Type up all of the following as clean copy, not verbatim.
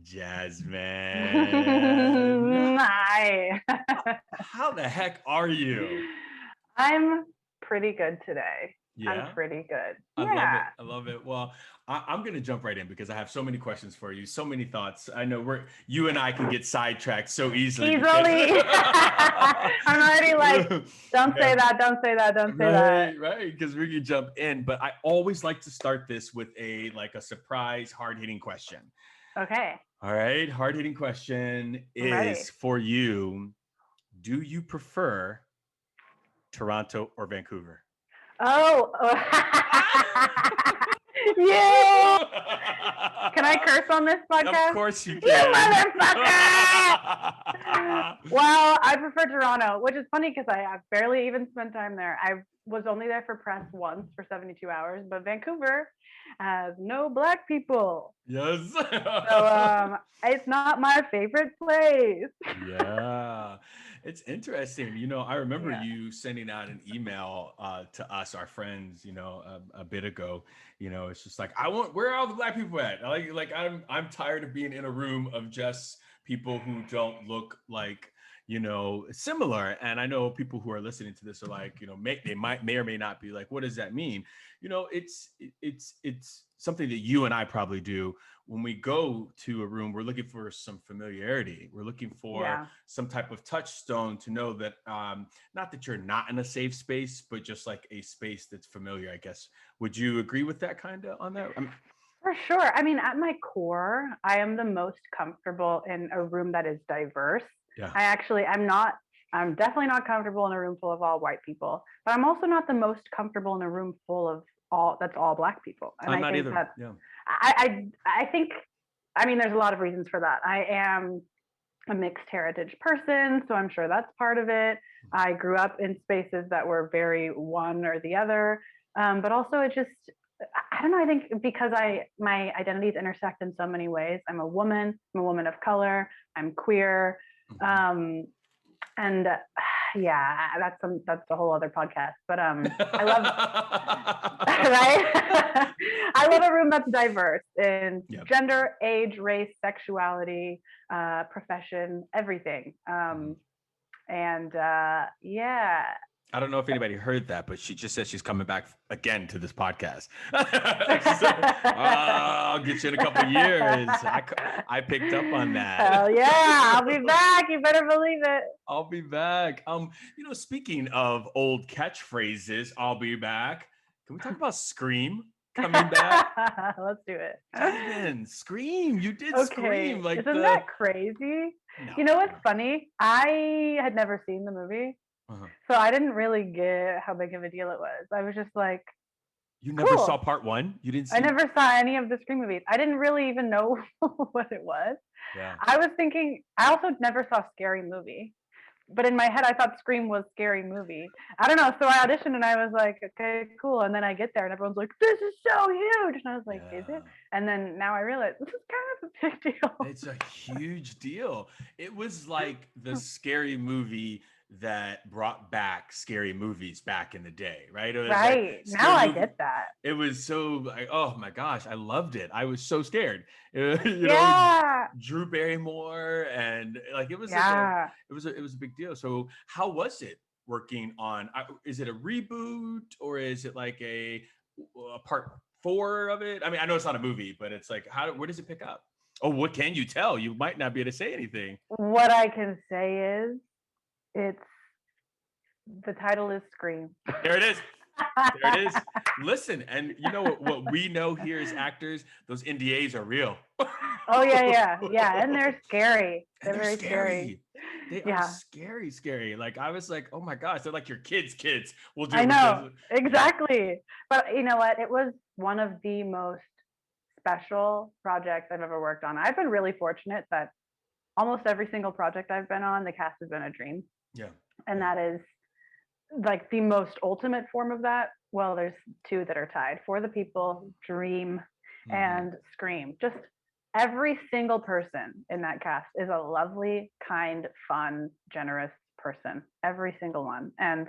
Jasmine. Hi. How the heck are you? I'm pretty good today. I'm Yeah, pretty good. I love it. Yeah. I love it. Well, I'm going to jump right in because I have so many questions for you, so many thoughts. I know you and I can get sidetracked so easily because Easily. I'm already like, don't say yeah, that, don't say that, don't say that. right, because we can jump in. But I always like to start this with a surprise, hard hitting question. Okay. All right, hard hitting question I'm is ready. for you. Do you prefer Toronto or Vancouver? Oh. You. Can I curse on this Of podcast? course you You can. motherfucker! Well, I prefer Toronto, which is funny because I've barely even spent time there. I was only there for press once for 72 hours, but Vancouver has no black people. Yes. So it's not my favorite place. Yeah, it's interesting. I remember Yeah. you sending out an email to us, our friends, a bit ago. It's just like where are all the black people at? I'm tired of being in a room of just people who don't look like similar. And I know people who are listening to this are like, they may or may not be like, what does that mean? It's something that you and I probably do when we go to a room. We're looking for some familiarity. We're looking for Yeah. some type of touchstone to know that not that you're not in a safe space, but just like a space that's familiar, I guess. Would you agree with that kind of on that? For sure. I mean, at my core, I am the most comfortable in a room that is diverse. Yeah, I'm definitely not comfortable in a room full of all white people, but I'm also not the most comfortable in a room full of all black people. And I'm I not think either. that Yeah. I think, I mean, there's a lot of reasons for that. I am a mixed heritage person, so I'm sure that's part of it. I grew up in spaces that were very one or the other, but also it just, I don't know. I think because my identities intersect in so many ways. I'm a woman. I'm a woman of color. I'm queer, Mhm. um, and yeah, that's a whole other podcast. But I love right. I love a room that's diverse in Yep. gender, age, race, sexuality, profession, everything. Mhm. And yeah. I don't know if anybody heard that, but she just said she's coming back again to this podcast. She said, I'll get you in a couple of years. I picked up on that. Hell yeah, I'll be back. You better believe it. I'll be back. Speaking of old catchphrases, I'll be back. Can we talk about Scream coming back? Let's do it. Jasmine, Scream. You did Scream Okay, like isn't the that crazy? no, You know what's no. funny? I had never seen the movie, Uh-huh. so I didn't really get how big of a deal it was. I was just like, You never saw cool. part one? You didn't I see? never saw any of the Scream movies. I didn't really even know what it was. Yeah. I was thinking, I also never saw Scary Movie, but in my head, I thought Scream was Scary Movie. I don't know. So I auditioned and I was like, okay, cool. And then I get there and everyone's like, this is so huge. And I was like, is it? Yeah. And then now I realize this is kind of a big deal. It's a huge deal. It was like the scary movie that brought back scary movies back in the day, right? It was like Right. Now scary I movie. get that. It was so like, oh my gosh, I loved it. I was so scared. You know, Yeah. Drew Barrymore and like it was like Yeah. it was a big deal. So how was it working on? Is it a reboot or is it like a part four of it? I mean, I know it's not a movie, but it's like where does it pick up? Oh, what can you tell? You might not be able to say anything. What I can say is it's the title is Scream. There it is. There it is. Listen, and you know what we know here as actors, those NDAs are real. Oh yeah, yeah, yeah, and they're scary. And They're they're very scary. scary. They are Yeah, scary, scary. Like I was like, oh my gosh, they're like your kids. We'll I deal with this. know Yeah. exactly. But you know what? It was one of the most special projects I've ever worked on. I've been really fortunate that almost every single project I've been on, the cast has been a dream, Yeah. and Yeah. that is like the most ultimate form of that. Well, there's two that are tied: For the People, Dream, Mm-hmm. and Scream. Just every single person in that cast is a lovely, kind, fun, generous person. Every single one. And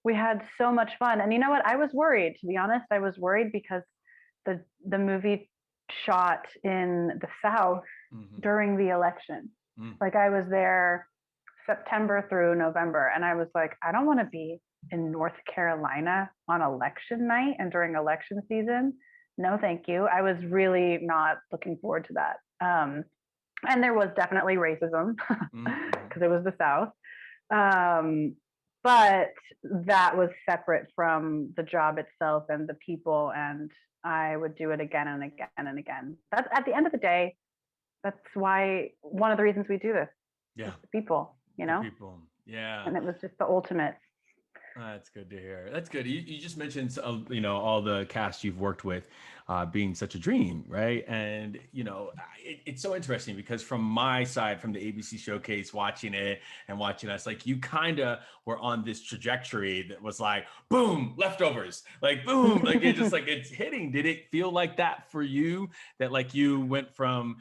we had so much fun. And you know what? I was worried, to be honest. I was worried because the movie shot in the South during the election. Like I was there September through November, and I was like, I don't want to be in North Carolina on election night and during election season. No, thank you. I was really not looking forward to that. And there was definitely racism because it was the South. But that was separate from the job itself and the people. And I would do it again and again and again. That's at the end of the day, that's why one of the reasons we do this. Yeah. The people, you know? The people. Yeah. And it was just the ultimate. That's good to hear. That's good. You just mentioned, you know, all the cast you've worked with being such a dream, right? And, you know, it's so interesting because from my side, from the ABC Showcase, watching it and watching us, like you kind of were on this trajectory that was like, boom, leftovers, like boom, like it just like it's hitting. Did it feel like that for you? That like you went from,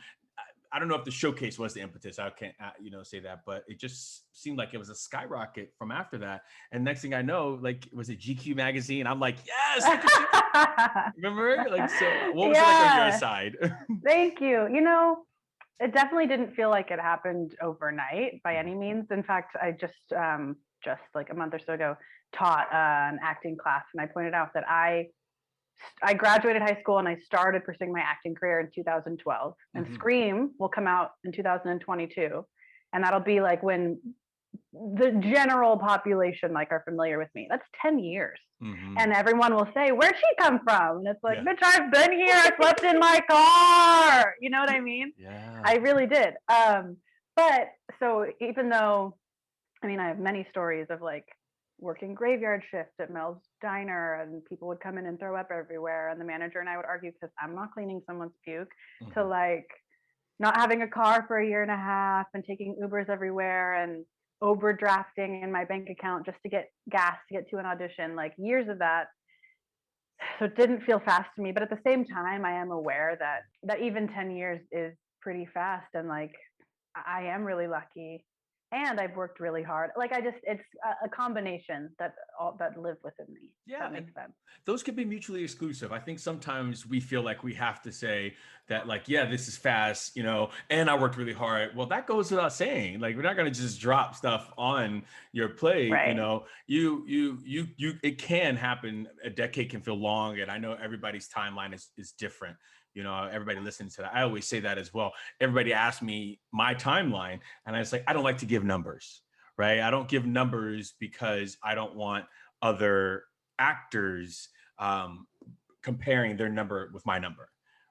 I don't know if the showcase was the impetus. I can't, you know, say that, but it just seemed like it was a skyrocket from after that. And next thing I know, like, was it GQ magazine? I'm like, yes. Remember? Like, so what was it like on your side? Thank you. You know, it definitely didn't feel like it happened overnight by any means. In fact, I just like a month or so ago taught an acting class, and I pointed out that I graduated high school and I started pursuing my acting career in 2012. And Scream will come out in 2022. And that'll be like when the general population like are familiar with me. That's 10 years. And everyone will say, where'd she come from? And it's like, bitch, I've been here. I slept in my car. You know what I mean? Yeah. I really did. But so even though, I mean, I have many stories of like working graveyard shift at Mel's Diner, and people would come in and throw up everywhere, and the manager and I would argue because I'm not cleaning someone's puke, to like not having a car for a year and a half and taking Ubers everywhere and overdrafting in my bank account just to get gas to get to an audition, like years of that. So it didn't feel fast to me, but at the same time I am aware that even 10 years is pretty fast, and like I am really lucky. And I've worked really hard. Like it's a combination that live within me. Yeah, that makes sense. Those could be mutually exclusive. I think sometimes we feel like we have to say that, like, yeah, this is fast, you know, and I worked really hard. Well, that goes without saying. Like, we're not going to just drop stuff on your plate. Right. You know, it can happen. A decade can feel long, and I know everybody's timeline is different. You know, everybody listening to that, I always say that as well. Everybody asks me my timeline, and I was like, I don't like to give numbers, right? I don't give numbers because I don't want other actors comparing their number with my number,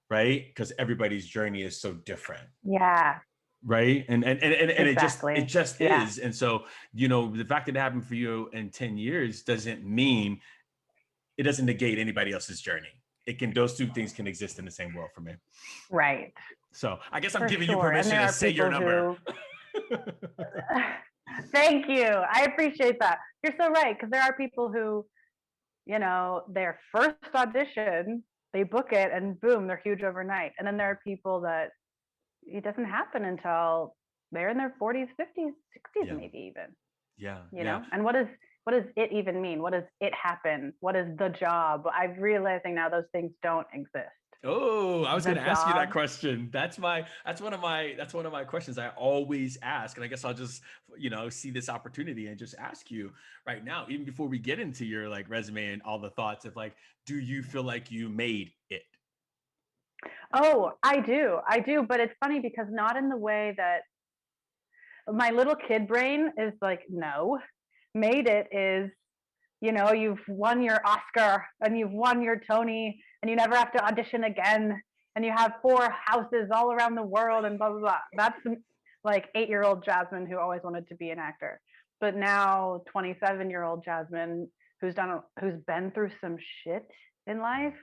right? Because everybody's journey is so different. Yeah. Right. And Exactly. it just is. And so, you know, the fact that it happened for you in 10 years doesn't mean, it doesn't negate anybody else's journey. Those two things can exist in the same world for me. Right. So I guess I'm giving you permission to say your number. Thank you. I appreciate that. You're so right. Because there are people who, you know, their first audition, they book it and boom, they're huge overnight. And then there are people that it doesn't happen until they're in their 40s, 50s, 60s, maybe even. Yeah. You know, and what does it even mean? What does it happen? What is the job? I'm realizing now those things don't exist. Oh, I was going to ask you that question. That's one of my questions I always ask. And I guess I'll just, you know, see this opportunity and just ask you right now, even before we get into your like resume and all the thoughts of like, do you feel like you made it? Oh, I do. But it's funny because not in the way that my little kid brain is like, no. Made it is, you know, you've won your Oscar and you've won your Tony and you never have to audition again and you have 4 houses all around the world and blah, blah, blah. That's like 8-year-old Jasmin who always wanted to be an actor. But now 27-year-old Jasmin who's been through some shit in life,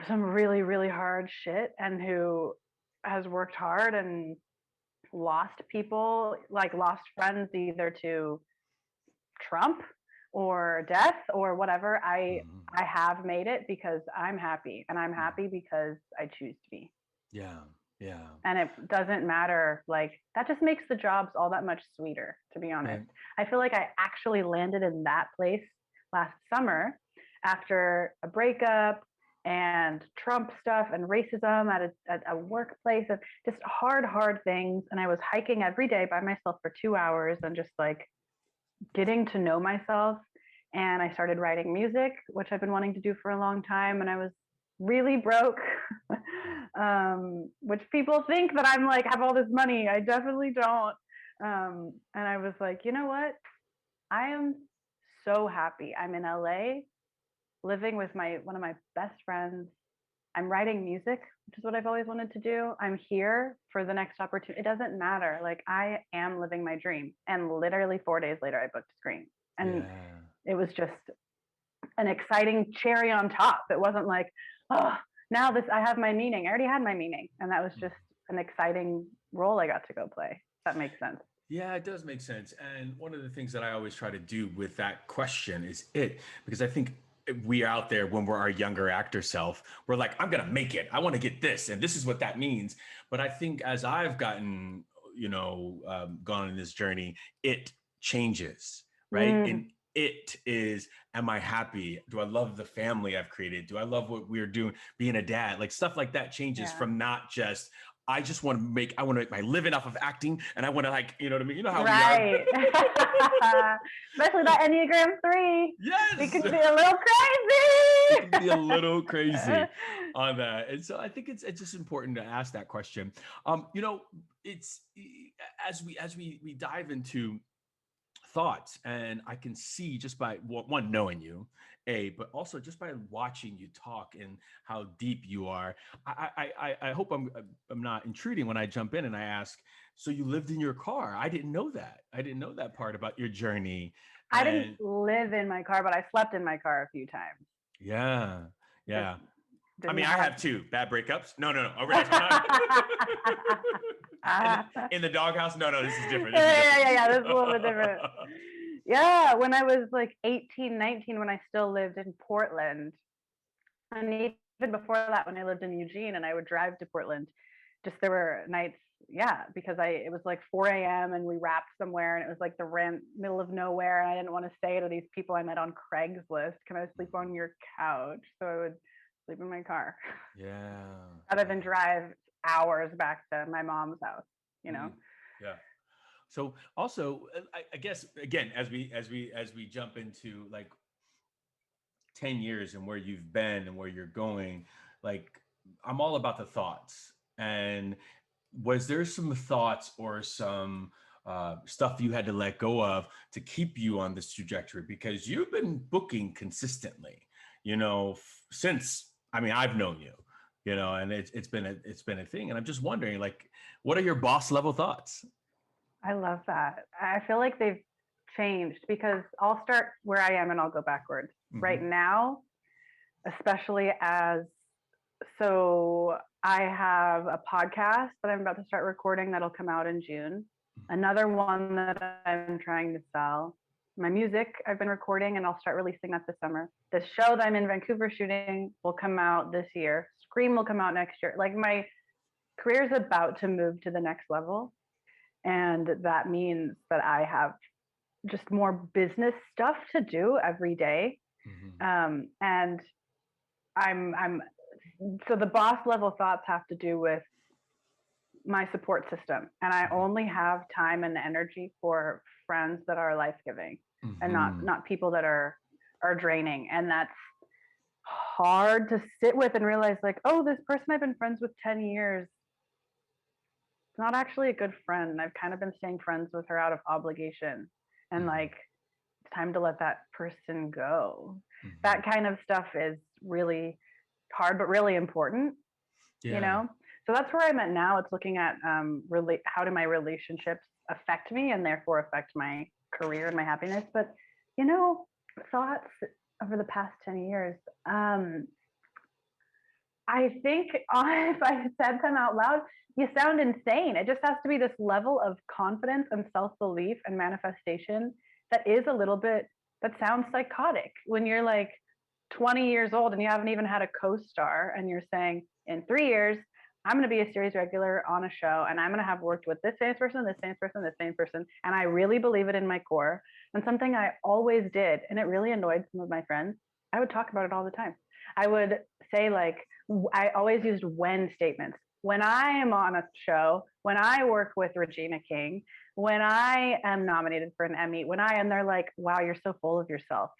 some really, really hard shit, and who has worked hard and lost people, like lost friends either to Trump or death or whatever. I have made it because I'm happy, and I'm happy because I choose to be. Yeah. And it doesn't matter, like that just makes the jobs all that much sweeter, to be honest. Right. I feel like I actually landed in that place last summer after a breakup and Trump stuff and racism at a workplace and just hard things. And I was hiking every day by myself for 2 hours and just like getting to know myself. And I started writing music, which I've been wanting to do for a long time. And I was really broke, which people think that I'm like, have all this money. I definitely don't. And I was like, you know what? I am so happy. I'm in LA living with one of my best friends. I'm writing music, which is what I've always wanted to do. I'm here for the next opportunity. It doesn't matter. Like I am living my dream. And literally 4 days later, I booked a screen. And it was just an exciting cherry on top. It wasn't like, oh, now I have my meaning. I already had my meaning. And that was just an exciting role I got to go play. If that makes sense. Yeah, it does make sense. And one of the things that I always try to do with that question is because I think we are out there when we're our younger actor self, we're like, I'm going to make it. I want to get this. And this is what that means. But I think as I've gotten, gone in this journey, it changes, right? And it is, am I happy? Do I love the family I've created? Do I love what we're doing? Being a dad, like stuff like that changes from not just, I want to make my living off of acting, and I want to you know what I mean? You know how we are. Especially that Enneagram 3. Yes. We can be a little crazy. It can be a little crazy on that. And so I think it's just important to ask that question. It's as we dive into thoughts, and I can see just by one knowing you, but also just by watching you talk and how deep you are. I hope I'm not intruding when I jump in and I ask, so you lived in your car? I didn't know that. I didn't know that part about your journey. I didn't live in my car, but I slept in my car a few times. Yeah. I mean, I have two bad breakups. No. In the doghouse? No, this is different. Yeah. This is a little bit different. Yeah, when I was like 18, 19, when I still lived in Portland, and even before that, when I lived in Eugene and I would drive to Portland, just there were nights, because it was like 4 a.m. and we wrapped somewhere and it was like the middle of nowhere and I didn't want to say to these people I met on Craigslist, can I sleep on your couch? So I would sleep in my car. Yeah. Rather than drive hours back to my mom's house, Yeah. So also, I guess again, as we jump into like 10 years and where you've been and where you're going, like I'm all about the thoughts. And was there some thoughts or some stuff you had to let go of to keep you on this trajectory? Because you've been booking consistently, since I've known you. And it's been a thing. And I'm just wondering, like, what are your boss level thoughts? I love that. I feel like they've changed because I'll start where I am and I'll go backwards. Right now, especially so I have a podcast that I'm about to start recording that'll come out in June. Another one that I'm trying to sell. My music I've been recording and I'll start releasing that this summer. The show that I'm in Vancouver shooting will come out this year. Scream will come out next year. Like my career is about to move to the next level. And that means that I have just more business stuff to do every day. And so the boss level thoughts have to do with my support system. And I only have time and energy for friends that are life-giving and not people that are draining. And that's hard to sit with and realize like, oh, this person I've been friends with 10 years, it's not actually a good friend. I've kind of been staying friends with her out of obligation. And like, it's time to let that person go. That kind of stuff is really hard, but really important, So that's where I'm at now. It's looking at how do my relationships affect me and therefore affect my career and my happiness. But, thoughts over the past 10 years, I think if I said them out loud, you sound insane. It just has to be this level of confidence and self-belief and manifestation that is that sounds psychotic when you're like 20 years old and you haven't even had a co-star and you're saying, in 3 years, I'm going to be a series regular on a show and I'm going to have worked with this famous person, this famous person, this famous person. And I really believe it in my core. And something I always did, and it really annoyed some of my friends, I would talk about it all the time. I would say like, I always used when statements. When I am on a show, when I work with Regina King, when I am nominated for an Emmy, and they're like, wow, you're so full of yourself.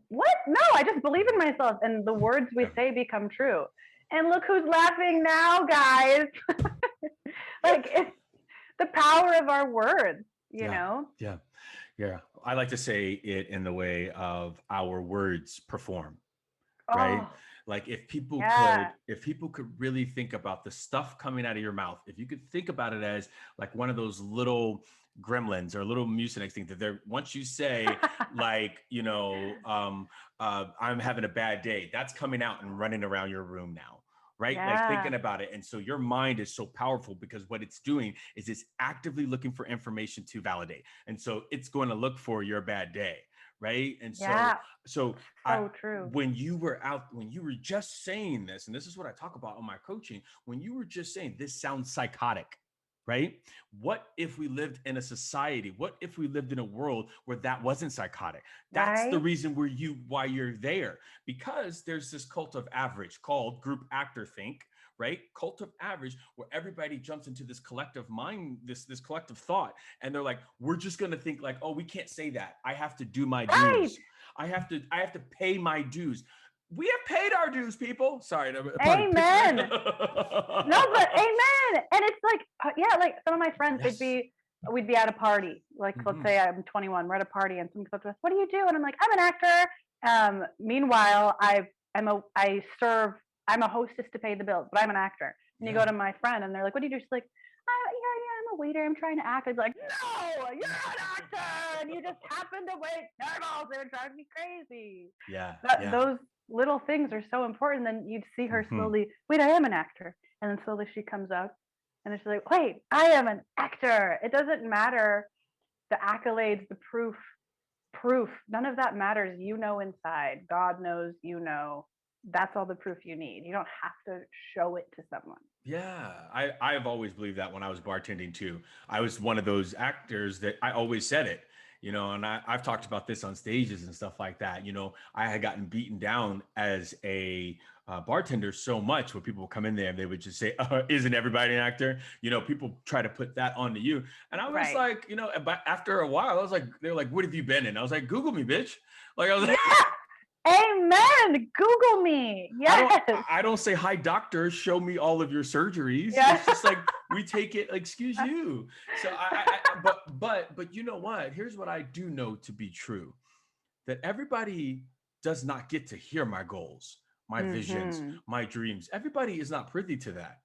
What? No, I just believe in myself. And the words we say become true. And look who's laughing now, guys. Like, it's the power of our words, you know? Yeah. Yeah. I like to say it in the way of our words perform, right? Oh, Like yeah. if people could really think about the stuff coming out of your mouth, if you could think about it as like one of those little gremlins or little mucinex things that they're, once you say like, I'm having a bad day, that's coming out and running around your room now. Right. Like Yeah. thinking about it. And so your mind is so powerful because what it's doing is it's actively looking for information to validate. And so it's going to look for your bad day. Right. And Yeah. so So true. when you were just saying this, and this is what I talk about on my coaching, when you were just saying this sounds psychotic, right? What if we lived in a society? What if we lived in a world where that wasn't psychotic? That's the Right? reason why you're there, because there's this cult of average called group actor think, right? Cult of average, where everybody jumps into this collective mind, this collective thought, and they're like, we're just gonna think like, oh, we can't say that. I have to do my Right. dues. I have to pay my dues. We have paid our dues, people. Sorry, pardon. Amen. No, but amen. And it's like, yeah, like some of my friends, Yes. we'd be at a party. Like, let's say I'm 21, we're at a party, and someone comes up to us, what do you do? And I'm like, I'm an actor. Meanwhile, I'm a hostess to pay the bills, but I'm an actor. And you go to my friend, and they're like, what do you do? She's like, yeah, I'm a waiter. I'm trying to act. I'd be like, no, you're an actor, and you just happen to wait tables. They're driving me crazy. Yeah. Those little things are so important. Then you'd see her slowly, wait, I am an actor. And then slowly she comes up and then she's like, wait, I am an actor. It doesn't matter the accolades, the proof. None of that matters. You know inside. God knows you know. That's all the proof you need. You don't have to show it to someone. Yeah, I've always believed that when I was bartending too. I was one of those actors that I always said it, and I've talked about this on stages and stuff like that. I had gotten beaten down as a bartender so much where people would come in there and they would just say, isn't everybody an actor? People try to put that onto you. And I was like, but after a while, I was like, they're like, what have you been in? I was like, Google me, bitch. Like I was like, amen. Google me. Yes. I don't say, hi, doctor, show me all of your surgeries. Yeah. It's just like, we take it, like, excuse you. So but you know what? Here's what I do know to be true, that everybody does not get to hear my goals, my visions, my dreams. Everybody is not privy to that.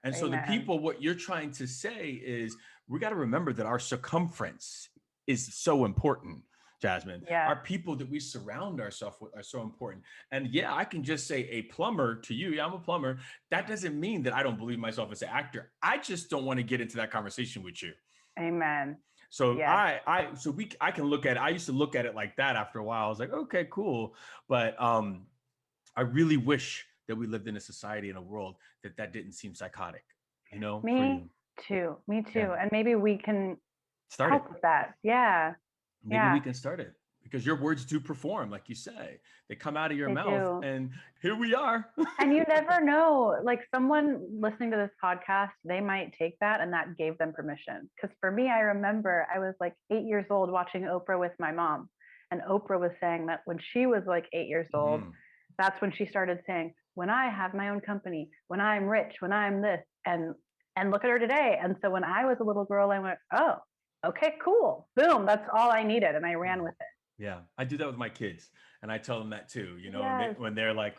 And so the people, what you're trying to say is, we got to remember that our circumference is so important. Jasmine, our people that we surround ourselves with are so important. And yeah, I can just say a plumber to you. Yeah, I'm a plumber. That doesn't mean that I don't believe myself as an actor. I just don't want to get into that conversation with you. Amen. So I can look at it. I used to look at it like that after a while. I was like, okay, cool. But I really wish that we lived in a society, in a world that didn't seem psychotic, Me too. Yeah. And maybe we can start help with that. Yeah. Maybe we can start it, because your words do perform, like you say. They come out of your mouth, and here we are. And you never know, like someone listening to this podcast, they might take that and that gave them permission. Because for me, I remember I was like 8 years old watching Oprah with my mom. And Oprah was saying that when she was like 8 years old, that's when she started saying, when I have my own company, when I'm rich, when I'm this, and look at her today. And so when I was a little girl, I went, oh, okay, cool. Boom. That's all I needed. And I ran with it. Yeah, I do that with my kids, and I tell them that too. Yes. When they're like,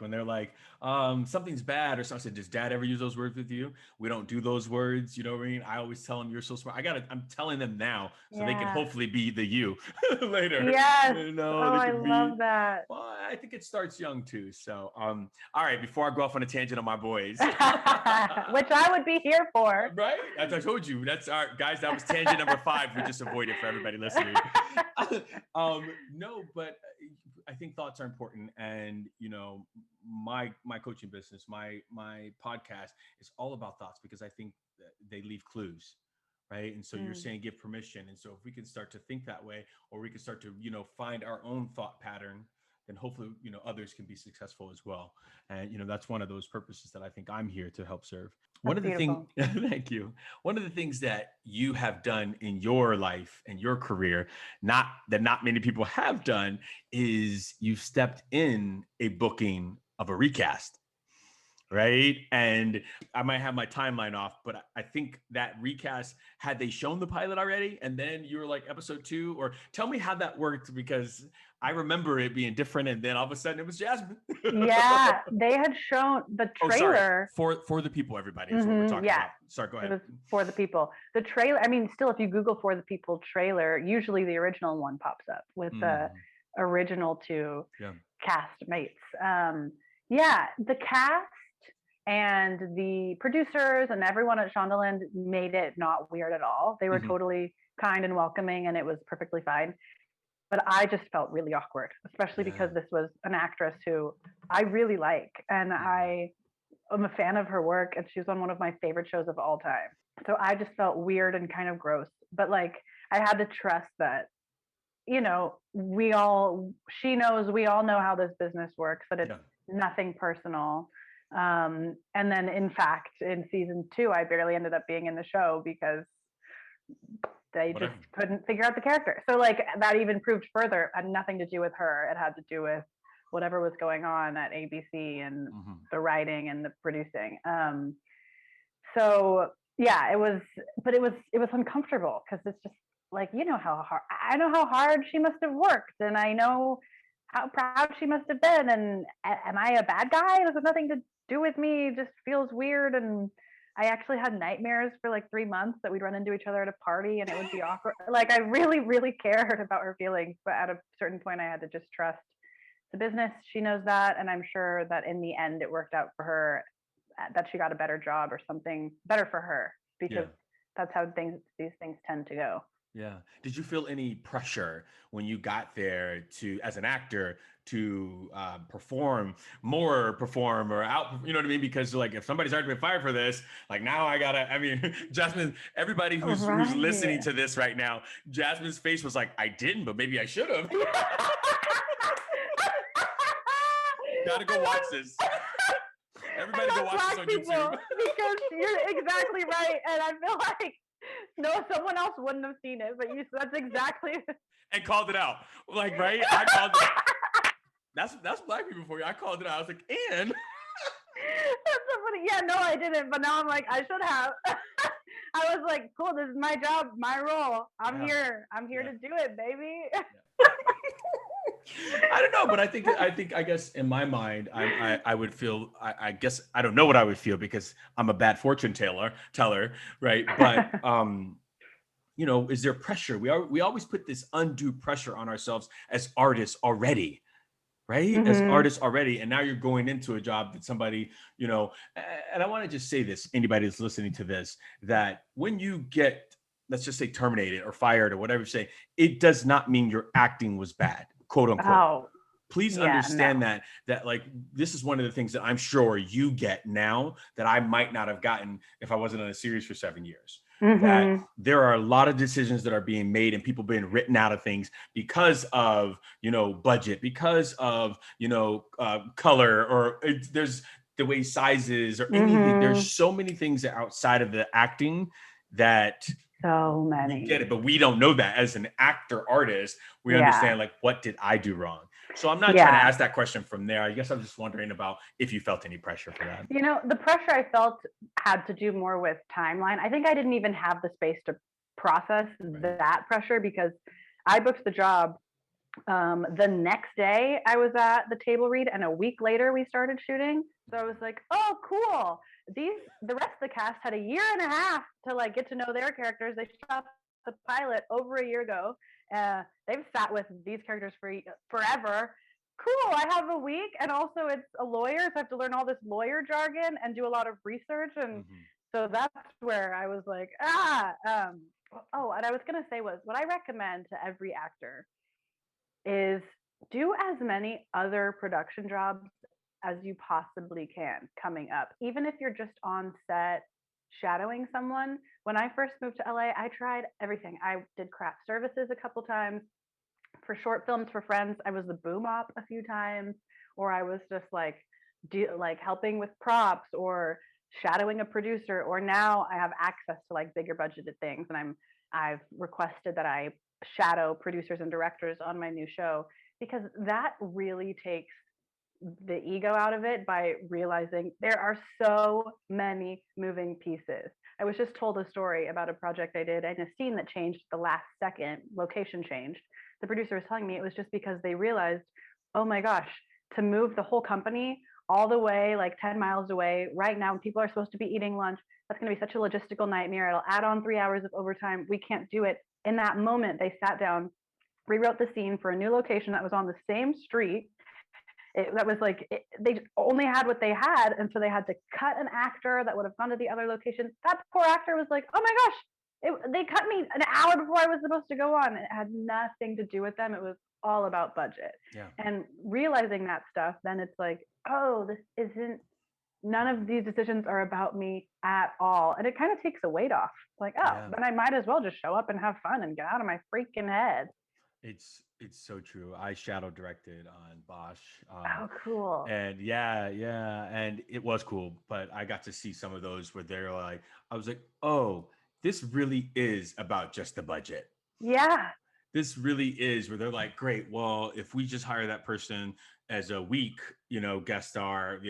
something's bad or something. I said, does Dad ever use those words with you? We don't do those words. You know what I mean? I always tell them, you're so smart. I'm telling them now, so they can hopefully be the you later. Yes. I love that. Well, I think it starts young too. So, all right. Before I go off on a tangent on my boys, which I would be here for. Right? As I told you, that's our guys. That was tangent number 5. We just avoided for everybody listening. No, but I think thoughts are important, and my coaching business, my podcast is all about thoughts, because I think that they leave clues, right? And so you're saying give permission, and so if we can start to think that way, or we can start to find our own thought pattern, then hopefully, others can be successful as well. And, that's one of those purposes that I think I'm here to help serve. One That's of the things, beautiful. thank you. One of the things that you have done in your life and your career, not many people have done, is you've stepped in a booking of a recast, right? And I might have my timeline off, but I think that recast, had they shown the pilot already and then you were like episode 2, or tell me how that worked, because I remember it being different and then all of a sudden it was Jasmine. Yeah, they had shown the Oh, sorry. trailer. For the people, everybody is what we're talking Yeah, about. Sorry, go it ahead. was For the People. The trailer, I mean, still, if you Google For the People trailer, usually the original one pops up with the original 2 cast mates. Yeah, the cast and the producers and everyone at Shondaland made it not weird at all. They were totally kind and welcoming, and it was perfectly fine. But I just felt really awkward, especially because this was an actress who I really like, and I'm a fan of her work, and she's on one of my favorite shows of all time. So I just felt weird and kind of gross. But like, I had to trust that, she knows, we all know how this business works, that it's nothing personal. And then in fact, in season 2, I barely ended up being in the show because they just couldn't figure out the character. So like, that even proved further, it had nothing to do with her. It had to do with whatever was going on at ABC and the writing and the producing. So yeah, it was uncomfortable because it's just like, I know how hard she must have worked, and I know how proud she must have been. And am I a bad guy? It has nothing to do with me. It just feels weird. And I actually had nightmares for like 3 months that we'd run into each other at a party and it would be awkward. Like, I really, really cared about her feelings, but at a certain point I had to just trust the business. She knows that. And I'm sure that in the end it worked out for her, that she got a better job or something better for her, because that's how these things tend to go. Yeah. Did you feel any pressure when you got there as an actor, to perform or out, you know what I mean? Because like, if somebody's already been fired for this, like now Jasmine, everybody who's listening to this right now, Jasmine's face was like, I didn't, but maybe I should have. Gotta go watch this. Everybody go watch this on YouTube. Because you're exactly right. And I feel like, no, someone else wouldn't have seen it, but that's exactly. And called it out. Like, right? I called it out. That's Black people for you. I called it out. I was like, and. That's so funny. Yeah, no, I didn't. But now I'm like, I should have. I was like, cool, this is my job, my role. I'm here to do it, baby. I don't know, but I guess in my mind, I would feel, I guess, I don't know what I would feel because I'm a bad fortune teller, right? But, is there pressure? We always put this undue pressure on ourselves as artists already, right? As artists already. And now you're going into a job that somebody, and I want to just say this, anybody that's listening to this, that when you get, let's just say, terminated or fired or whatever you say, it does not mean your acting was bad, quote unquote. Oh, please understand that like, this is one of the things that I'm sure you get now that I might not have gotten if I wasn't in a series for 7 years. That there are a lot of decisions that are being made and people being written out of things because of, budget, because of, color, or there's the way sizes or anything. There's so many things that outside of the acting that so many. We get it, but we don't know that as an actor artist. We understand like, what did I do wrong? So I'm not trying to ask that question from there. I guess I'm just wondering about if you felt any pressure for that. The pressure I felt had to do more with timeline. I think I didn't even have the space to process that pressure because I booked the job the next day I was at the table read, and a week later we started shooting. So I was like, oh, cool. The rest of the cast had a year and a half to like get to know their characters. They shot the pilot over a year ago. They've sat with these characters for forever. Cool, I have a week, and also it's a lawyer, so I have to learn all this lawyer jargon and do a lot of research, and so that's where I was like, and I was gonna say was what I recommend to every actor is do as many other production jobs as you possibly can coming up, even if you're just on set shadowing someone. When I first moved to LA, I tried everything. I did craft services a couple times, For short films for friends, I was the boom op a few times, or I was just like helping with props or shadowing a producer, or now I have access to like bigger budgeted things, and I've requested that I shadow producers and directors on my new show, because that really takes the ego out of it by realizing there are so many moving pieces. I was just told a story about a project I did and a scene that changed the last second, location changed. The producer was telling me it was just because they realized, oh my gosh, to move the whole company all the way like 10 miles away right now when people are supposed to be eating lunch, that's going to be such a logistical nightmare. It'll add on 3 hours of overtime. We can't do it. In that moment, they sat down, rewrote the scene for a new location that was on the same street. That was like they only had what they had, and so they had to cut an actor that would have gone to the other location. That poor actor was like, oh my gosh, they cut me an hour before I was supposed to go on. It had nothing to do with them. It was all about budget. Yeah. And realizing that stuff, then it's like, oh, none of these decisions are about me at all. And it kind of takes a weight off. Like, oh, then I might as well just show up and have fun and get out of my freaking head. It's so true. I shadow directed on Bosch. Oh, cool. And yeah, and it was cool. But I got to see some of those where they're like, I was like, oh, this really is about just the budget. Yeah. This really is where they're like, great, well, if we just hire that person as a week, guest star,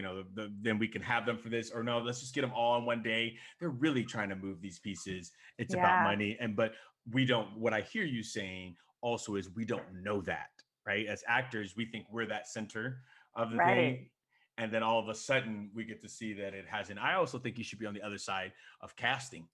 then we can have them for this, or no, let's just get them all in one day. They're really trying to move these pieces. It's about money. But what I hear you saying also is we don't know that, right? As actors, we think we're that center of the thing. And then all of a sudden we get to see that it hasn't. I also think you should be on the other side of casting.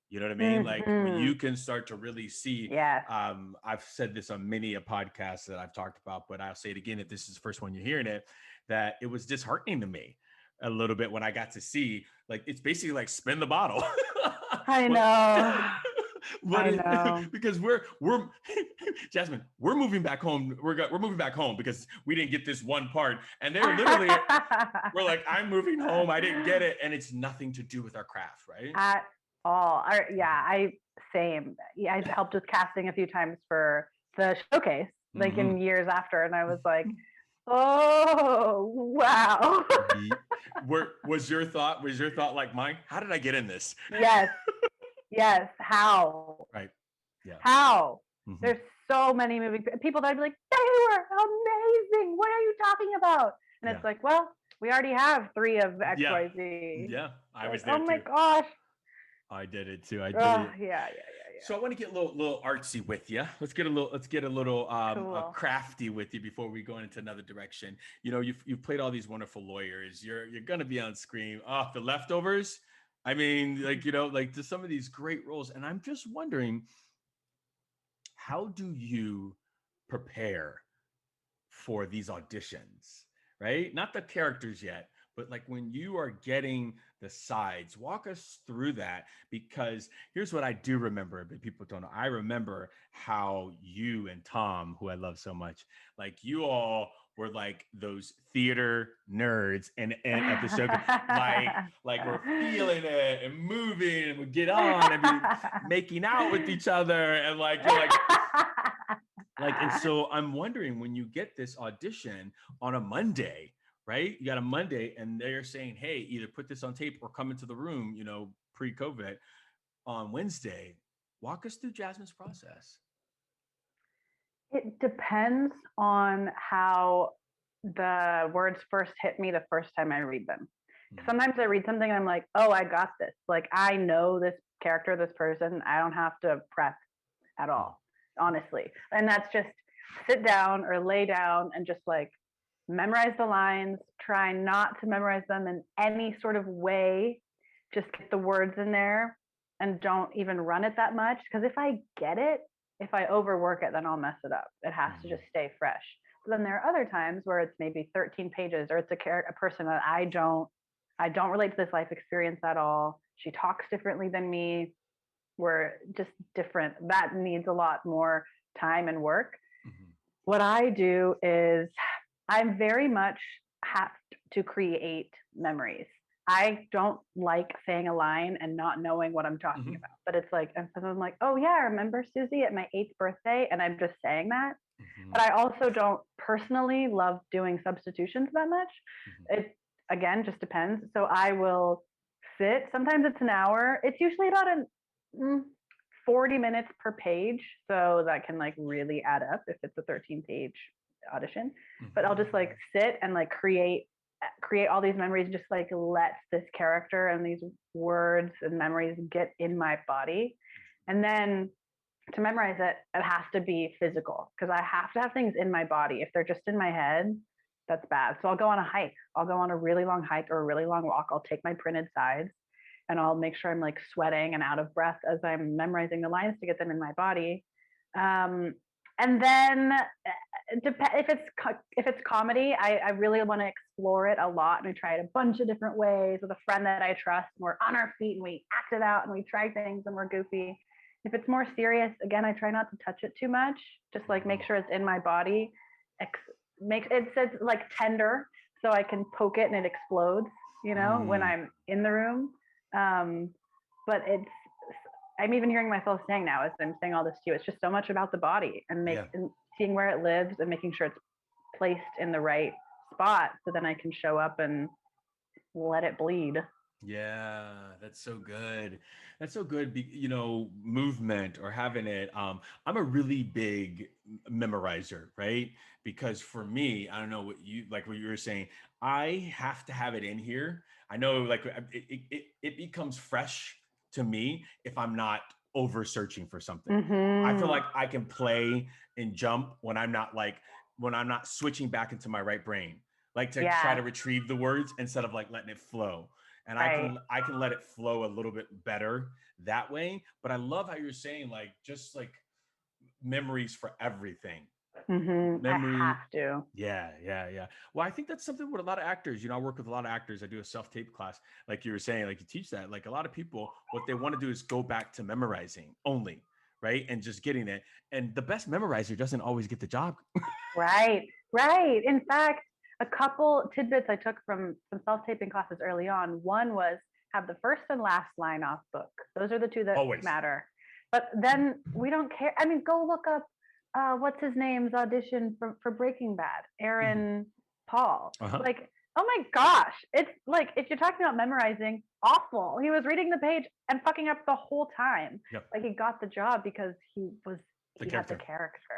You know what I mean? Like when you can start to really see, I've said this on many a podcast that I've talked about, but I'll say it again, if this is the first one you're hearing it, that it was disheartening to me a little bit when I got to see, like, it's basically like spin the bottle. I know. Because we're Jasmine, we're moving back home. We're moving back home because we didn't get this one part. And they're literally, we're like, I'm moving home. I didn't get it. And it's nothing to do with our craft, right? At all. Same. Yeah, I've helped with casting a few times for the showcase, like in years after. And I was like, oh, wow. Was your thought like mine? How did I get in this? Yes. How? Right. Yeah. How? There's so many moving people that I'd be like, they were amazing. What are you talking about? And it's like, well, we already have 3 of XYZ. Yeah. I was there. Oh my gosh. I did it too. Yeah. So I want to get a little artsy with you. Let's get a little cool. crafty with you before we go into another direction. You've played all these wonderful lawyers. You're gonna be on screen. Oh, The Leftovers. I mean, like to some of these great roles. And I'm just wondering, how do you prepare for these auditions, right? Not the characters yet, but like when you are getting the sides, walk us through that, because here's what I do remember, but people don't know. I remember how you and Tom, who I love so much, like you all were like those theater nerds and at the show, like we're feeling it and moving and we get on and be making out with each other and like you're like and so I'm wondering, when you get this audition on a Monday, right? You got a Monday and they're saying, hey, either put this on tape or come into the room, pre-COVID on Wednesday. Walk us through Jasmin's process. It depends on how the words first hit me the first time I read them. Sometimes I read something and I'm like, oh, I got this. Like, I know this character, this person. I don't have to prep at all, honestly. And that's just sit down or lay down and just like memorize the lines, try not to memorize them in any sort of way. Just get the words in there and don't even run it that much. Because if I get it, if I overwork it, then I'll mess it up. It has to just stay fresh. But then there are other times where it's maybe 13 pages or it's a person that I don't relate to this life experience at all. She talks differently than me. We're just different. That needs a lot more time and work. What I do is I'm very much have to create memories. I don't like saying a line and not knowing what I'm talking about. But it's like, I'm like, oh yeah, I remember Susie at my 8th birthday, and I'm just saying that. But I also don't personally love doing substitutions that much. It, again, just depends. So I will sit, sometimes it's an hour. It's usually about 40 minutes per page. So that can like really add up if it's a 13-page audition. But I'll just like sit and like create all these memories, just like let this character and these words and memories get in my body. And then to memorize it, it has to be physical because I have to have things in my body. If they're just in my head, that's bad. So I'll go on a hike. I'll go on a really long hike or a really long walk. I'll take my printed sides and I'll make sure I'm like sweating and out of breath as I'm memorizing the lines to get them in my body. And then if it's comedy, I really want to explore it a lot, and I try it a bunch of different ways with a friend that I trust. And we're on our feet and we act it out and we try things and we're goofy. If it's more serious, again, I try not to touch it too much. Just like make sure it's in my body. It says like tender, so I can poke it and it explodes. When I'm in the room. But I'm even hearing myself saying now as I'm saying all this to you, it's just so much about the body and and seeing where it lives and making sure it's placed in the right spot so then I can show up and let it bleed. Yeah, that's so good. That's so good. Movement or having it. I'm a really big memorizer, right? Because for me, I don't know what you were saying. I have to have it in here. I know, like it becomes fresh to me if I'm not over searching for something. I feel like I can play and jump when I'm not switching back into my right brain, like to try to retrieve the words instead of like letting it flow. And I can let it flow a little bit better that way. But I love how you're saying like just like memories for everything. Memory. I have to. Yeah. Well, I think that's something with a lot of actors. I work with a lot of actors. I do a self-tape class, like you were saying, like you teach that. Like a lot of people, what they want to do is go back to memorizing only, right? And just getting it. And the best memorizer doesn't always get the job. Right. In fact, a couple tidbits I took from some self-taping classes early on. One was have the first and last line off book. Those are the two that always matter. But then we don't care. I mean, go look up what's his name's audition for Breaking Bad, Aaron Paul. Like, oh my gosh. It's like, if you're talking about memorizing, awful. He was reading the page and fucking up the whole time. Like he got the job because he was the character.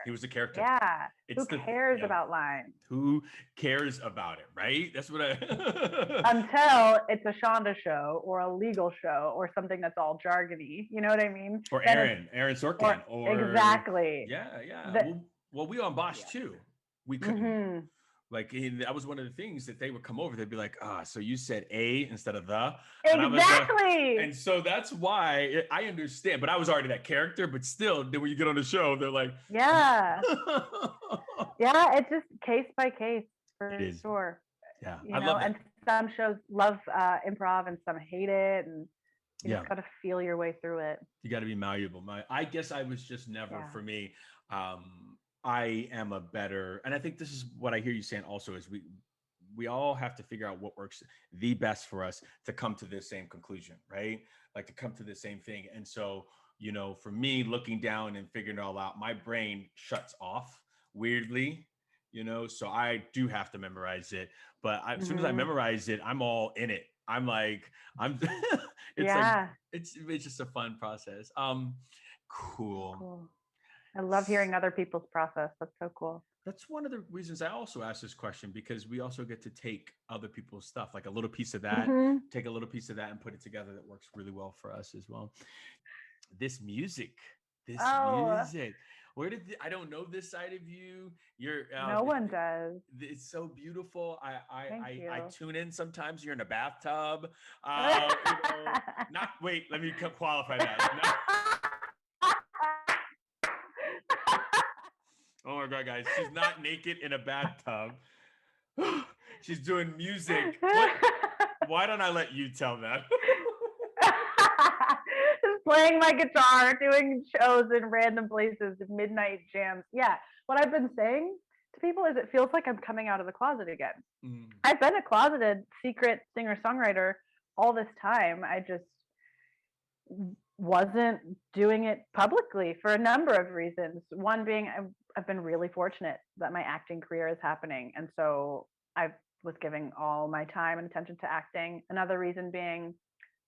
He was the character. Yeah. Who cares about lines? Who cares about it, right? That's what Until it's a Shonda show or a legal show or something that's all jargony. You know what I mean? Or Aaron Sorkin. Exactly. Yeah. Well, we on Bosch too. We couldn't. Like that was one of the things that they would come over. They'd be like, so you said a instead of the. Exactly. And so that's why I understand. But I was already that character. But still, then when you get on the show, they're like, yeah. Yeah, it's just case by case for sure. Yeah, I love it. And some shows love improv and some hate it. And you just got to feel your way through it. You got to be malleable. I guess I was just never, for me, I am a better, and I think this is what I hear you saying also is we all have to figure out what works the best for us to come to this same conclusion, right? Like to come to the same thing. And so, for me, looking down and figuring it all out, my brain shuts off weirdly, so I do have to memorize it. But as soon as I memorize it, I'm all in it. I'm like, it's just a fun process. Cool. I love hearing other people's process. That's so cool. That's one of the reasons I also asked this question, because we also get to take other people's stuff, like a little piece of that, take a little piece of that and put it together. That works really well for us as well. This music. Where I don't know this side of you. No one does. It's so beautiful. I tune in sometimes. You're in a bathtub. Wait, let me qualify that. Oh my God, guys. She's not naked in a bathtub. She's doing music. Why don't I let you tell that? Just playing my guitar, doing shows in random places, midnight jams. Yeah. What I've been saying to people is it feels like I'm coming out of the closet again. I've been a closeted secret singer-songwriter all this time. I just wasn't doing it publicly for a number of reasons. One being I've been really fortunate that my acting career is happening. And so I was giving all my time and attention to acting. Another reason being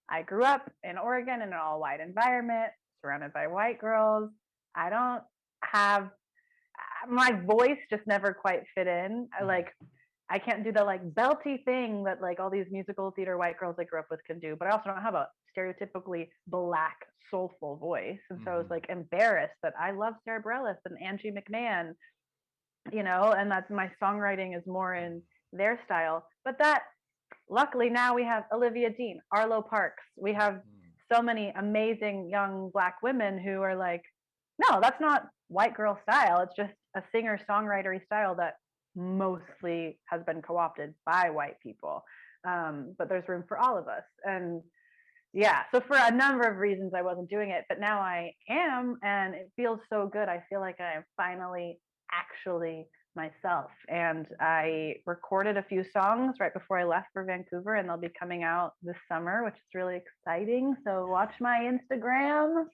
I grew up in Oregon in an all white environment, surrounded by white girls. I don't have my voice just never quite fit in. I can't do the like belty thing that like all these musical theater white girls I grew up with can do, but I also don't have a stereotypically black soulful voice. And so I was like embarrassed that I love Sarah Bareilles and Angie McMahon, and that's my songwriting is more in their style. But that luckily now we have Olivia Dean, Arlo Parks. We have so many amazing young Black women who are like, no, that's not white girl style. It's just a singer songwritery style that mostly has been co-opted by white people. But there's room for all of us. And yeah, so for a number of reasons I wasn't doing it, but now I am, and it feels so good. I feel like I'm finally actually myself. And I recorded a few songs right before I left for Vancouver, and they'll be coming out this summer, which is really exciting. So watch my Instagram.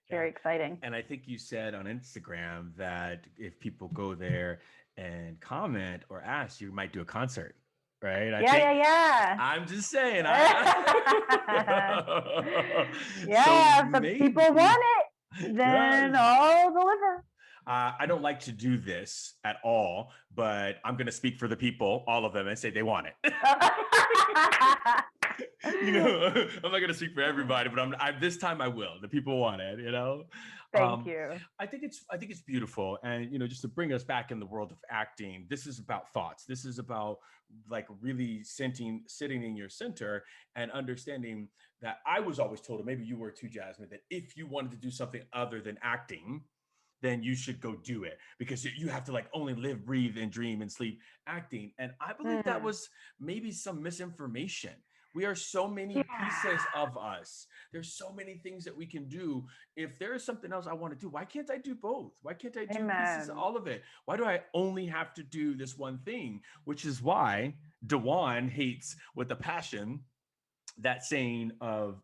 Very exciting. And I think you said on Instagram that if people go there and comment or ask, you might do a concert, right? Yeah. I'm just saying. Yeah, so if the people want it, then I'll deliver. I don't like to do this at all, but I'm going to speak for the people, all of them, and say they want it. I'm not going to speak for everybody, but this time I will. The people want it, Thank you. I think it's beautiful. And, just to bring us back in the world of acting, this is about thoughts. This is about like really sitting in your center and understanding that I was always told, and maybe you were too, Jasmine, that if you wanted to do something other than acting, then you should go do it because you have to like only live, breathe, and dream and sleep acting. And I believe that was maybe some misinformation. We are so many pieces of us. There's so many things that we can do. If there is something else I want to do, why can't I do both? Why can't I do pieces of all of it? Why do I only have to do this one thing? Which is why DaJuan hates with a passion that saying of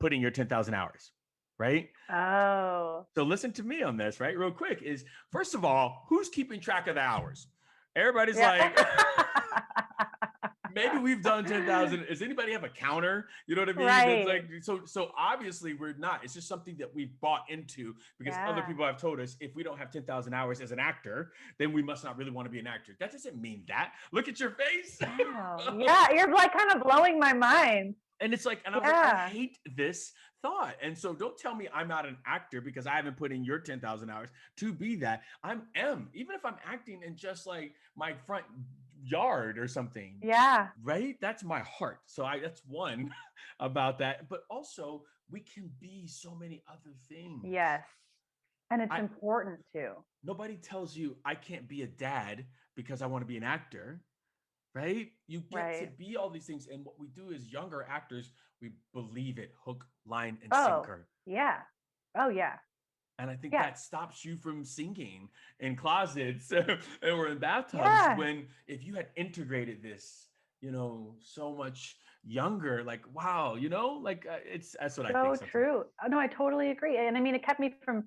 putting your 10,000 hours. Right? Oh. So listen to me on this, right? Real quick is, first of all, who's keeping track of the hours? Everybody's like, maybe we've done 10,000. Does anybody have a counter? You know what I mean? Right. It's like, so obviously we're not. It's just something that we've bought into because other people have told us if we don't have 10,000 hours as an actor, then we must not really want to be an actor. That doesn't mean that. Look at your face. Wow. Yeah, you're like kind of blowing my mind. And it's like, and I was like, I hate this thought. And so don't tell me I'm not an actor because I haven't put in your 10,000 hours to be that. Even if I'm acting in just like my front yard or something. Yeah. Right? That's my heart. So that's one about that. But also we can be so many other things. Yes. And it's important too. Nobody tells you I can't be a dad because I want to be an actor. Right? You get to be all these things. And what we do is younger actors, we believe it, hook, line, and sinker. Yeah. Oh, yeah. And I think that stops you from singing in closets or in bathtubs when if you had integrated this, so much younger, like, wow, that's what I think. So true. Oh, no, I totally agree. And I mean, it kept me from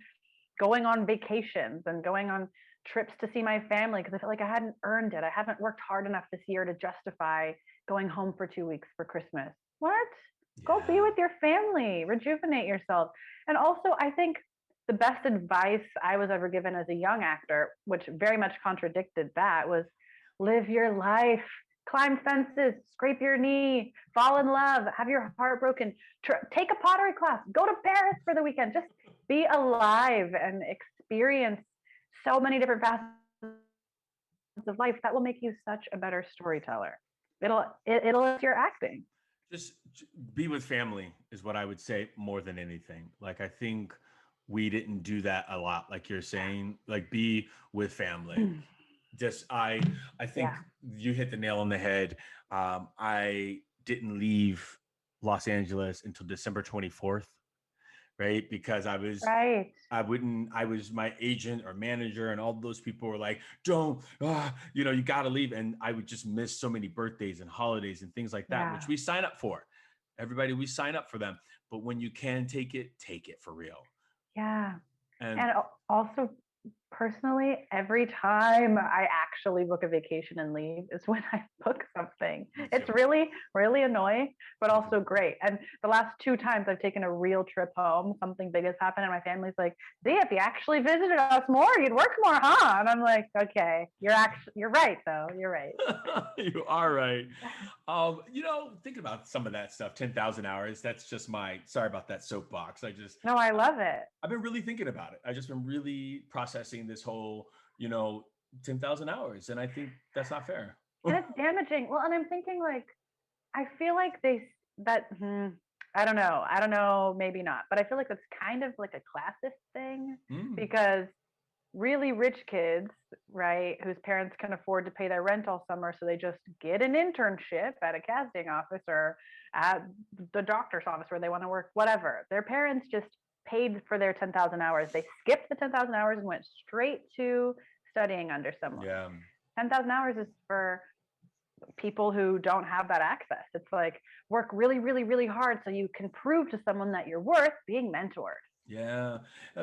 going on vacations and going on trips to see my family because I felt like I hadn't earned it. I haven't worked hard enough this year to justify going home for 2 weeks for Christmas. What? Yeah. Go be with your family, rejuvenate yourself. And also, I think the best advice I was ever given as a young actor, which very much contradicted that, was live your life, climb fences, scrape your knee, fall in love, have your heart broken, take a pottery class, go to Paris for the weekend, just be alive and experience so many different facets of life. That will make you such a better storyteller. It'll your acting. Just be with family is what I would say more than anything. Like, I think we didn't do that a lot. Like you're saying, like be with family. I think you hit the nail on the head. I didn't leave Los Angeles until December 24th. Right. Because I was my agent or manager and all those people were like, don't, you got to leave. And I would just miss so many birthdays and holidays and things like that, which we sign up for. Everybody, we sign up for them. But when you can take it for real. Yeah. And also Personally, every time I actually book a vacation and leave is when I book something. Me It's too. really, really annoying, but Me too. also great. And the last two times I've taken a real trip home, something big has happened, and my family's like, "See, if you actually visited us more, you'd work more, huh?" And I'm like, "Okay, you're right, though. You're right." You are right. Thinking about some of that stuff, 10,000 hours, that's just sorry about that soapbox. No, I love it. I've been really thinking about it. I've just been really processing this whole, you know, 10,000 hours. And I think that's not fair. And it's damaging. Well, and I'm thinking like, I feel like I don't know. I don't know, maybe not. But I feel like that's kind of like a classist thing Mm, because really rich kids, right, whose parents can afford to pay their rent all summer, so they just get an internship at a casting office or at the doctor's office where they want to work, whatever. Their parents just paid for their 10,000 hours. They skipped the 10,000 hours and went straight to studying under someone. yeah. 10,000 hours is for people who don't have that access. It's like work really, really, really hard so you can prove to someone that you're worth being mentored. Yeah.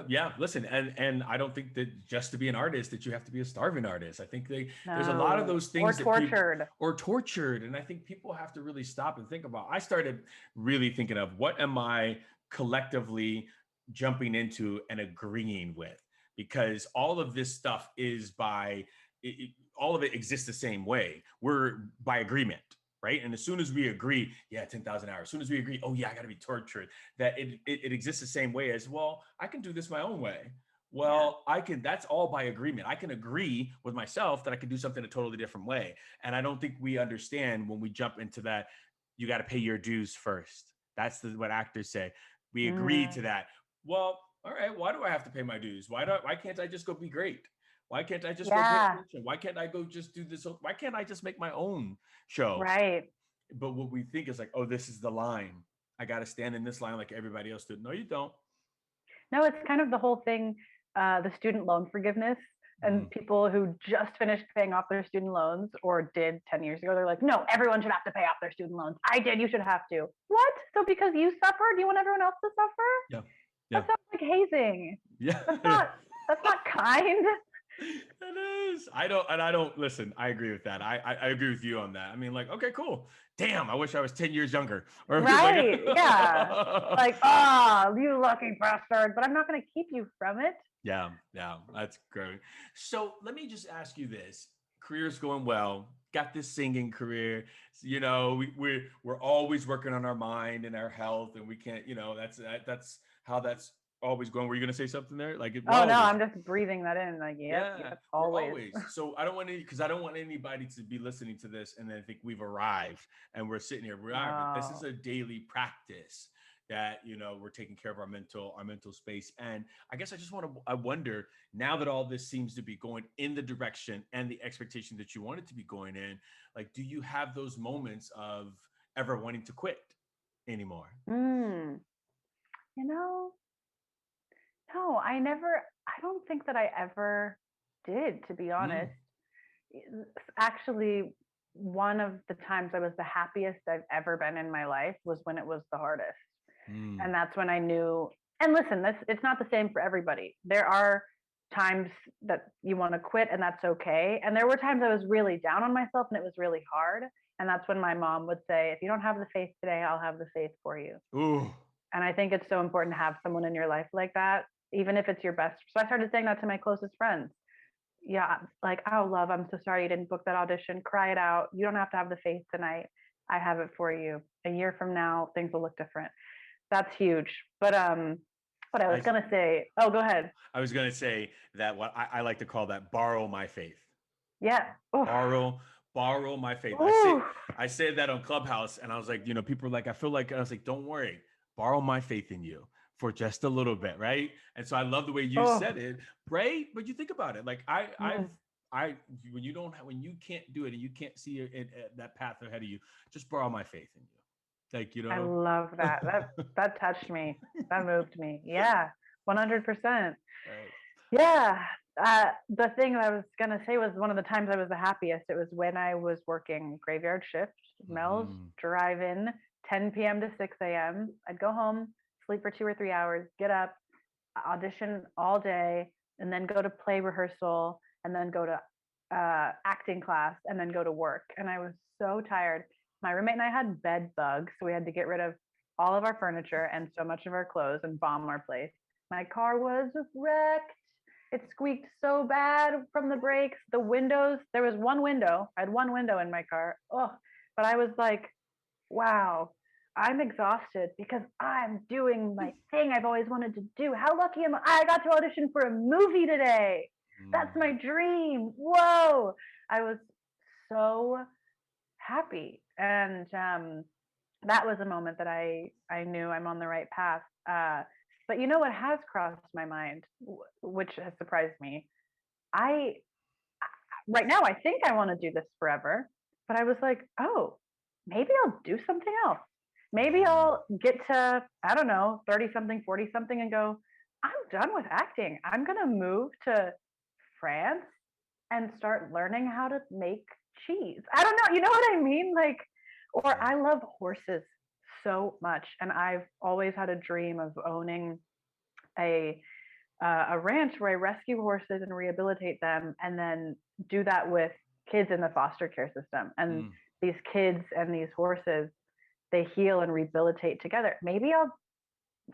Yeah. Listen, and I don't think that just to be an artist that you have to be a starving artist. I think there's a lot of No, those or things that people tortured. or tortured. And I think people have to really stop and think about. I started really thinking of what am I collectively jumping into and agreeing with? Because all of this stuff is all of it exists the same way. We're by agreement, right? And as soon as we agree, yeah, 10,000 hours, as soon as we agree, oh yeah, I got to be tortured, that it exists the same way as, well, I can do this my own way. Yeah. Well, that's all by agreement. I can agree with myself that I can do something a totally different way. And I don't think we understand when we jump into that, you got to pay your dues first. That's what actors say. We agree to Mm, that. Well, all right, why do I have to pay my dues? Why can't I just go be great? Why can't I just go pay yeah. attention? Why can't I go just do this? Why can't I just make my own show? Right. But what we think is like, oh, this is the line. I got to stand in this line like everybody else did. No, you don't. No, it's kind of the whole thing, the student loan forgiveness. Mm. And people who just finished paying off their student loans or did 10 years ago, they're like, no, everyone should have to pay off their student loans. I did, you should have to. What? So because you suffered, you want everyone else to suffer? Yeah. Yeah. That sounds like hazing. Yeah. That's not that's not kind. It is. I don't listen. I agree with that. I agree with you on that. I mean, like, okay, cool. Damn, I wish I was 10 years younger. Or Right. Yeah. like, Like, oh, you lucky bastard. But I'm not gonna keep you from it. yeah, yeah, that's great. So let me just ask you this. Career's going well. Got this singing career. We're always working on our mind and our health, and we can't, that's how that's always going. Were you gonna say something there? Like we're Oh no, always. I'm just breathing that in. Like, yep, Yeah, yep, we're always. always. So I don't want because I don't want anybody to be listening to this and then think we've arrived and we're sitting here. We are, but this is No. a daily practice that we're taking care of our mental space. And I guess I wonder, now that all this seems to be going in the direction and the expectation that you want it to be going in, like, do you have those moments of ever wanting to quit anymore? Mm. You know, no, I don't think that I ever did, to be Mm, honest. Actually, one of the times I was the happiest I've ever been in my life was when it was the hardest. mm, And that's when I knew, and listen, this it's not the same for everybody. There are times that you want to quit and that's okay. And there were times I was really down on myself and it was really hard. And that's when my mom would say, if you don't have the faith today, I'll have the faith for you. ooh, And I think it's so important to have someone in your life like that, even if it's your best. So I started saying that to my closest friends. Yeah, like, oh, love, I'm so sorry you didn't book that audition. Cry it out. You don't have to have the faith tonight. I have it for you. A year from now, things will look different. That's huge. But what I was I gonna say, oh, go ahead. I was gonna say that what I like to call that borrow my faith. Yeah. Oof. borrow borrow my faith. Oof. I said that on Clubhouse, and I was like, people are like, I feel like, I was like, don't worry, borrow my faith in you for just a little bit, right? And so I love the way you Oh. said it, right? But you think about it, like Mm. when you don't when you can't do it and you can't see that path ahead of you, just borrow my faith in you, like, I love that. That touched me. That moved me. Yeah, 100%. right. Yeah. The thing that I was gonna say was one of the times I was the happiest. It was when I was working graveyard shift, Mel's Mhm. drive in, 10 p.m. to 6 a.m. I'd go home, sleep for 2 or 3 hours, get up, audition all day, and then go to play rehearsal, and then go to acting class, and then go to work. And I was so tired. My roommate and I had bed bugs, so we had to get rid of all of our furniture and so much of our clothes and bomb our place. My car was wrecked. It squeaked so bad from the brakes. The windows, there was one window. I had one window in my car. Oh, but I was like, wow, I'm exhausted because I'm doing my thing I've always wanted to do. How lucky am I? I got to audition for a movie today. That's my dream. Whoa. I was so happy. And that was a moment that I knew I'm on the right path. But you know what has crossed my mind, which has surprised me? I right now I think I want to do this forever, but I was like, oh, maybe I'll do something else. Maybe I'll get to, I don't know, 30 something, 40 something and go, I'm done with acting. I'm going to move to France and start learning how to make cheese. I don't know. You know what I mean? Like, or I love horses so much. And I've always had a dream of owning a ranch where I rescue horses and rehabilitate them, and then do that with kids in the foster care system. And these kids and these horses, they heal and rehabilitate together. Maybe I'll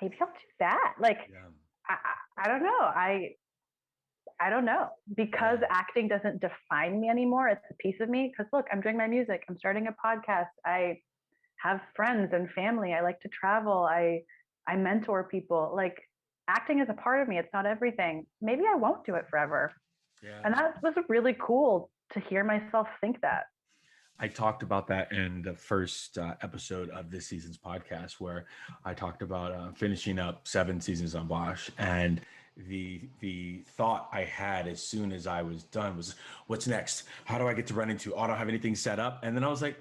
do that. Like, I don't know. I don't know, because acting doesn't define me anymore. It's a piece of me. Because look, I'm doing my music. I'm starting a podcast. I have friends and family. I like to travel. I mentor people. Like, acting is a part of me. It's not everything. Maybe I won't do it forever. Yeah. And that was really cool to hear myself think that. I talked about that in the first episode of this season's podcast, where I talked about finishing up 7 seasons on Bosch, and the thought I had as soon as I was done was, what's next? How do I get to run into? I don't have anything set up. And then I was like,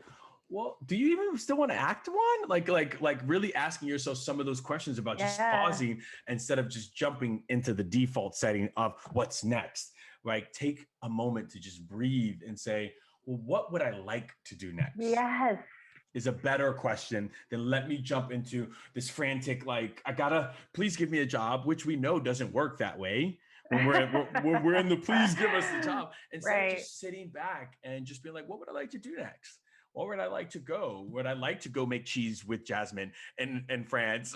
well, do you even still want to act one? Like really asking yourself some of those questions about just pausing instead of just jumping into the default setting of what's next, right? Take a moment to just breathe and say, well, what would I like to do next? Yes. Is a better question than let me jump into this frantic, like, please give me a job, which we know doesn't work that way. When we're in the please give us the job. Instead of just sitting back and just being like, what would I like to do next? Where would I like to go? Would I like to go make cheese with Jasmin in France?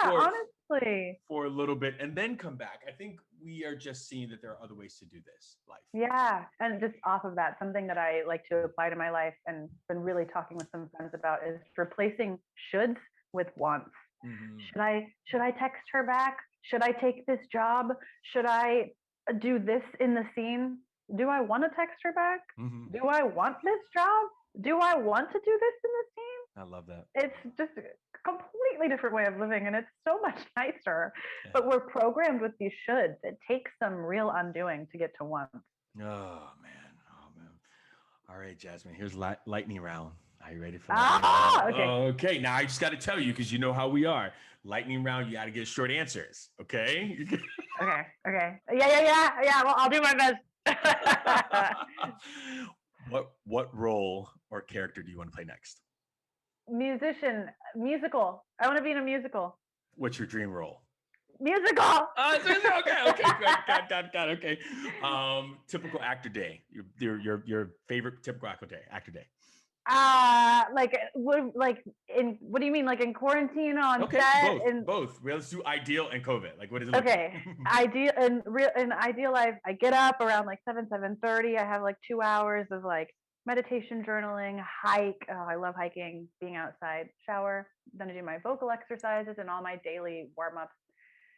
Honestly. For a little bit and then come back. I think we are just seeing that there are other ways to do this life. Yeah. And just off of that, something that I like to apply to my life and been really talking with some friends about is replacing shoulds with wants. Mm-hmm. Should I text her back? Should I take this job? Should I do this in the scene? Do I want to text her back? Mm-hmm. Do I want this job? Do I want to do this in the scene? I love that. It's just a completely different way of living, and it's so much nicer. Yeah. But we're programmed with these shoulds. It takes some real undoing to get to wants. Oh man. All right, Jasmin, here's lightning round. Are you ready for that? Okay. Okay. Now I just got to tell you, because you know how we are. Lightning round, you got to get short answers. Okay. Okay. Yeah. Well, I'll do my best. What role or character do you want to play next? Musician, musical. I want to be in a musical. What's your dream role? Musical. Okay. Got okay. Typical actor day. Your favorite typical actor day. What do you mean? Like in quarantine on set? Both. Let's do ideal and COVID. Like, what is it? Okay. Ideal in ideal life, I get up around like 7:30. I have like 2 hours of like meditation, journaling, hike. Oh, I love hiking, being outside, shower. Then I do my vocal exercises and all my daily warm-ups.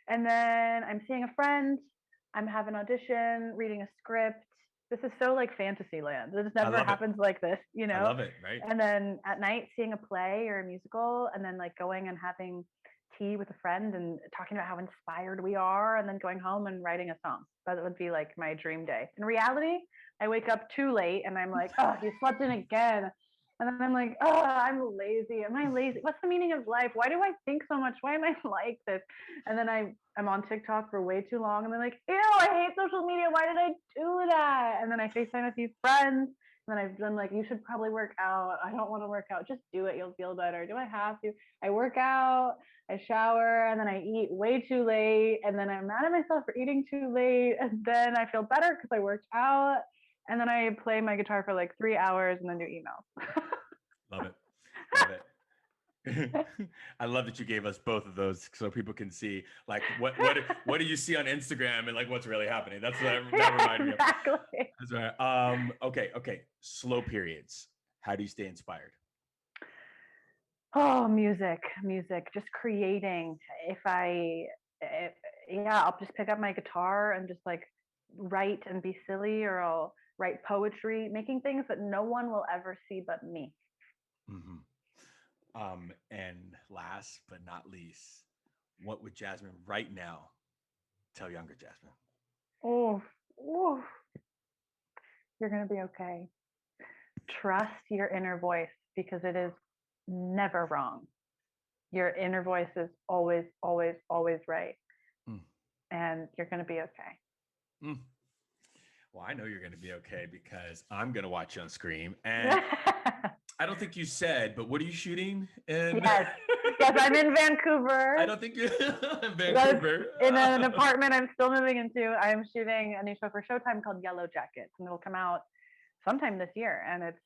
And then I'm seeing a friend. I'm having an audition, reading a script. This is so like fantasy land. This never happens like this, you know? I love it, right? And then at night, seeing a play or a musical, and then like going and having tea with a friend and talking about how inspired we are, and then going home and writing a song. That would be like my dream day. In reality, I wake up too late and I'm like, oh, you slept in again. And then I'm like, oh, I'm lazy. Am I lazy? What's the meaning of life? Why do I think so much? Why am I like this? And then I'm on TikTok for way too long. And I'm like, ew, I hate social media. Why did I do that? And then I FaceTime a few friends. And then I've done like, you should probably work out. I don't want to work out. Just do it. You'll feel better. Do I have to? I work out, I shower, and then I eat way too late. And then I'm mad at myself for eating too late. And then I feel better because I worked out. And then I play my guitar for like 3 hours and then do emails. Love it. Love it. I love that you gave us both of those so people can see like what do you see on Instagram and like what's really happening. That's what that reminded me of. Exactly. That's right. Okay. Slow periods. How do you stay inspired? Oh, music, just creating. Yeah, I'll just pick up my guitar and just like write and be silly, or I'll write poetry, making things that no one will ever see but me. Mm-hmm. And last but not least, what would Jasmin right now tell younger Jasmin? Oh, you're going to be okay. Trust your inner voice because it is never wrong. Your inner voice is always, always, always right. And you're going to be okay. Well, I know you're going to be okay because I'm going to watch you on Scream. And I don't think you said, but what are you shooting in? Yes, I'm in Vancouver. I don't think you're in Vancouver. In an apartment I'm still moving into. I am shooting a new show for Showtime called YellowJackets, and it'll come out sometime this year. And it's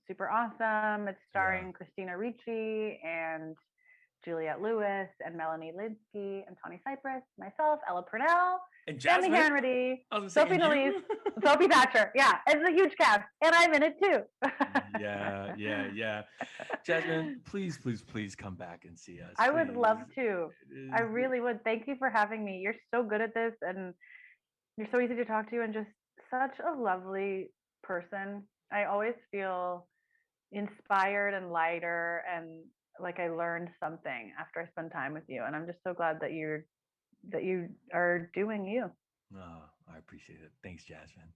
super awesome. It's starring Christina Ricci and Juliette Lewis and Melanie Linsky and Tawny Cypress, myself, Ella Purnell, and Jasmin Hanratty, Sophie Nalise, Sophie Thatcher. Yeah, it's a huge cast, and I'm in it too. Yeah. Jasmin, please come back and see us. I would love to. I really would. Thank you for having me. You're so good at this, and you're so easy to talk to, and just such a lovely person. I always feel inspired and lighter, and like I learned something after I spend time with you. And I'm just so glad that you are doing you. Oh, I appreciate it. Thanks, Jasmin.